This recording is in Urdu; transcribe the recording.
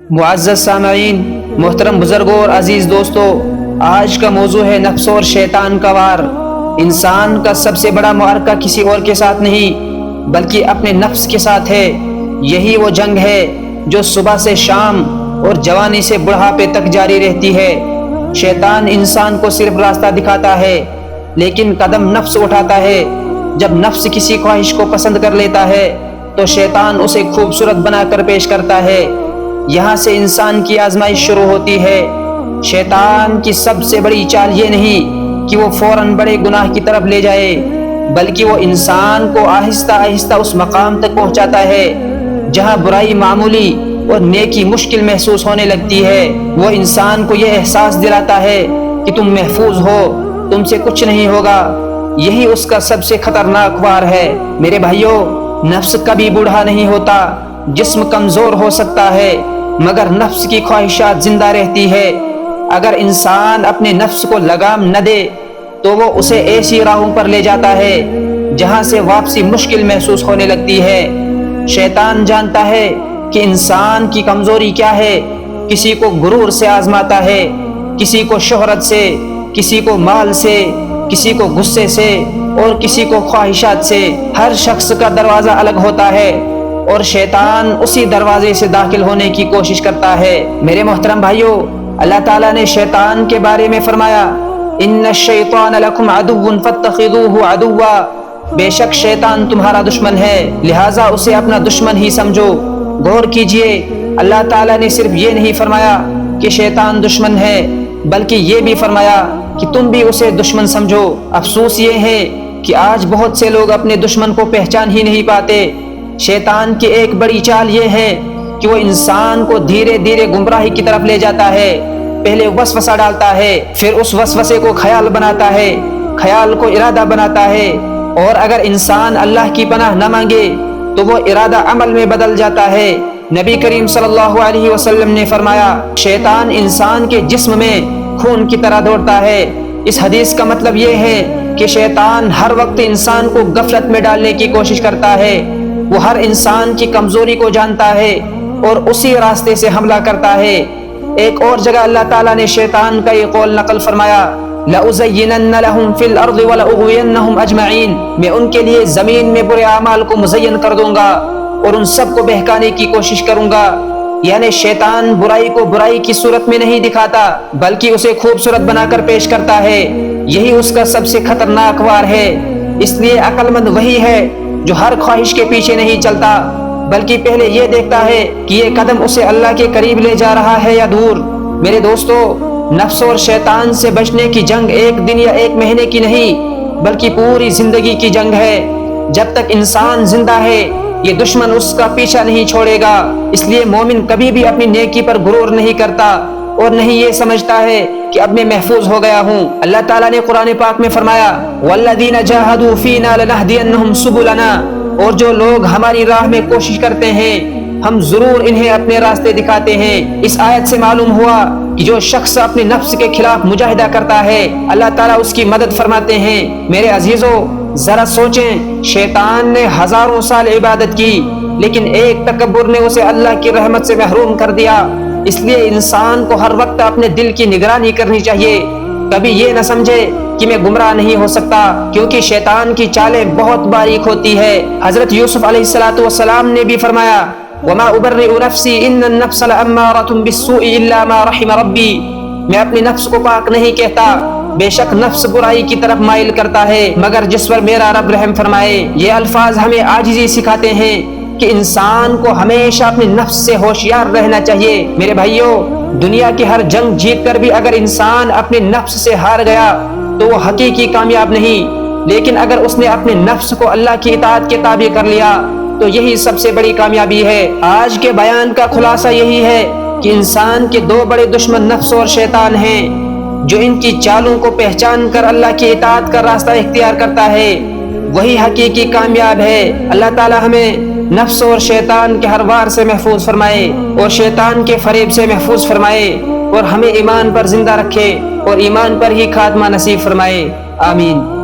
معزز سامعین، محترم بزرگوں اور عزیز دوستو، آج کا موضوع ہے نفس اور شیطان کا وار۔ انسان کا سب سے بڑا معرکہ کسی اور کے ساتھ نہیں بلکہ اپنے نفس کے ساتھ ہے۔ یہی وہ جنگ ہے جو صبح سے شام اور جوانی سے بڑھاپے تک جاری رہتی ہے۔ شیطان انسان کو صرف راستہ دکھاتا ہے، لیکن قدم نفس اٹھاتا ہے۔ جب نفس کسی خواہش کو پسند کر لیتا ہے تو شیطان اسے خوبصورت بنا کر پیش کرتا ہے۔ یہاں سے انسان کی آزمائش شروع ہوتی ہے۔ شیطان کی سب سے بڑی چال یہ نہیں کہ وہ فوراً بڑے گناہ کی طرف لے جائے، بلکہ وہ انسان کو آہستہ آہستہ اس مقام تک پہنچاتا ہے جہاں برائی معمولی اور نیکی مشکل محسوس ہونے لگتی ہے۔ وہ انسان کو یہ احساس دلاتا ہے کہ تم محفوظ ہو، تم سے کچھ نہیں ہوگا۔ یہی اس کا سب سے خطرناک وار ہے۔ میرے بھائیوں، نفس کبھی بوڑھا نہیں ہوتا۔ جسم کمزور ہو سکتا ہے مگر نفس کی خواہشات زندہ رہتی ہے۔ اگر انسان اپنے نفس کو لگام نہ دے تو وہ اسے ایسی راہوں پر لے جاتا ہے جہاں سے واپسی مشکل محسوس ہونے لگتی ہے۔ شیطان جانتا ہے کہ انسان کی کمزوری کیا ہے۔ کسی کو غرور سے آزماتا ہے، کسی کو شہرت سے، کسی کو مال سے، کسی کو غصے سے اور کسی کو خواہشات سے۔ ہر شخص کا دروازہ الگ ہوتا ہے اور شیطان اسی دروازے سے داخل ہونے کی کوشش کرتا ہے۔ میرے محترم بھائیوں، اللہ تعالیٰ نے شیطان کے بارے میں فرمایا، ان الشیطان لکم عدو فاتخذوہ عدوا، بے شک شیطان تمہارا دشمن ہے، لہٰذا اسے اپنا دشمن ہی سمجھو۔ غور کیجئے، اللہ تعالیٰ نے صرف یہ نہیں فرمایا کہ شیطان دشمن ہے، بلکہ یہ بھی فرمایا کہ تم بھی اسے دشمن سمجھو۔ افسوس یہ ہے کہ آج بہت سے لوگ اپنے دشمن کو پہچان ہی نہیں پاتے۔ شیطان کی ایک بڑی چال یہ ہے کہ وہ انسان کو دھیرے دھیرے گمراہی کی طرف لے جاتا ہے۔ پہلے وسوسہ ڈالتا ہے، پھر اس وسوسے کو خیال بناتا ہے، خیال کو ارادہ بناتا ہے، اور اگر انسان اللہ کی پناہ نہ مانگے تو وہ ارادہ عمل میں بدل جاتا ہے۔ نبی کریم صلی اللہ علیہ وسلم نے فرمایا، شیطان انسان کے جسم میں خون کی طرح دوڑتا ہے۔ اس حدیث کا مطلب یہ ہے کہ شیطان ہر وقت انسان کو غفلت میں ڈالنے کی کوشش کرتا ہے۔ وہ ہر انسان کی کمزوری کو جانتا ہے اور اسی راستے سے حملہ کرتا ہے۔ ایک اور جگہ اللہ تعالیٰ نے شیطان کا یہ قول نقل فرمایا، لَأُزَيِّنَنَّ لَهُمْ فِي الْأَرْضِ وَلَأُغْوِيَنَّهُمْ أَجْمَعِينَ، میں ان کے لیے زمین میں برے اعمال کو مزین کر دوں گا اور ان سب کو بہکانے کی کوشش کروں گا۔ یعنی شیطان برائی کو برائی کی صورت میں نہیں دکھاتا بلکہ اسے خوبصورت بنا کر پیش کرتا ہے۔ یہی اس کا سب سے خطرناک وار ہے۔ اس لیے عقل مند وہی ہے جو ہر خواہش کے پیچھے نہیں چلتا بلکہ پہلے یہ دیکھتا ہے کہ یہ قدم اسے اللہ کے قریب لے جا رہا ہے یا دور۔ میرے دوستو، نفس اور شیطان سے بچنے کی جنگ ایک دن یا ایک مہینے کی نہیں بلکہ پوری زندگی کی جنگ ہے۔ جب تک انسان زندہ ہے یہ دشمن اس کا پیچھا نہیں چھوڑے گا۔ اس لیے مومن کبھی بھی اپنی نیکی پر غرور نہیں کرتا اور نہیں یہ سمجھتا ہے کہ اب میں محفوظ ہو گیا ہوں۔ اللہ تعالیٰ نے قرآن پاک میں فرمایا، وَالَّذِينَ جَاهَدُوا فِينَا لَنَهْدِيَنَّهُمْ سُبُلَنَا، اور جو لوگ ہماری راہ میں کوشش کرتے ہیں ہم ضرور انہیں اپنے راستے دکھاتے ہیں۔ اس آیت سے معلوم ہوا کہ جو شخص اپنے نفس کے خلاف مجاہدہ کرتا ہے اللہ تعالیٰ اس کی مدد فرماتے ہیں۔ میرے عزیزو، ذرا سوچیں، شیطان نے ہزاروں سال عبادت کی لیکن ایک تکبر نے اسے اللہ کی رحمت سے محروم کر دیا۔ اس لیے انسان کو ہر وقت اپنے دل کی نگرانی کرنی چاہیے۔ کبھی یہ نہ سمجھے کہ میں گمراہ نہیں ہو سکتا، کیونکہ شیطان کی چالیں بہت باریک ہوتی ہے۔ حضرت یوسف علیہ السلام نے بھی فرمایا، وَمَا أُبَرِّئُ نَفْسِي إِنَّ النَّفْسَ لَأَمَّارَةٌ بِالسُّوءِ إِلَّا مَا رَحِمَ رَبِّي، میں اپنی نفس کو پاک نہیں کہتا، بے شک نفس برائی کی طرف مائل کرتا ہے مگر جس پر میرا رب رحم فرمائے۔ یہ الفاظ ہمیں عاجزی سکھاتے ہیں کہ انسان کو ہمیشہ اپنے نفس سے ہوشیار رہنا چاہیے۔ میرے بھائیوں، دنیا کی ہر جنگ جیت کر بھی اگر انسان اپنے نفس سے ہار گیا تو وہ حقیقی کامیاب نہیں، لیکن اگر اس نے اپنے نفس کو اللہ کی اطاعت کے تابع کر لیا تو یہی سب سے بڑی کامیابی ہے۔ آج کے بیان کا خلاصہ یہی ہے کہ انسان کے دو بڑے دشمن نفس اور شیطان ہیں۔ جو ان کی چالوں کو پہچان کر اللہ کی اطاعت کا راستہ اختیار کرتا ہے وہی حقیقی کامیاب ہے۔ اللہ تعالی ہمیں نفس اور شیطان کے ہر وار سے محفوظ فرمائے اور شیطان کے فریب سے محفوظ فرمائے اور ہمیں ایمان پر زندہ رکھے اور ایمان پر ہی خاتمہ نصیب فرمائے۔ آمین۔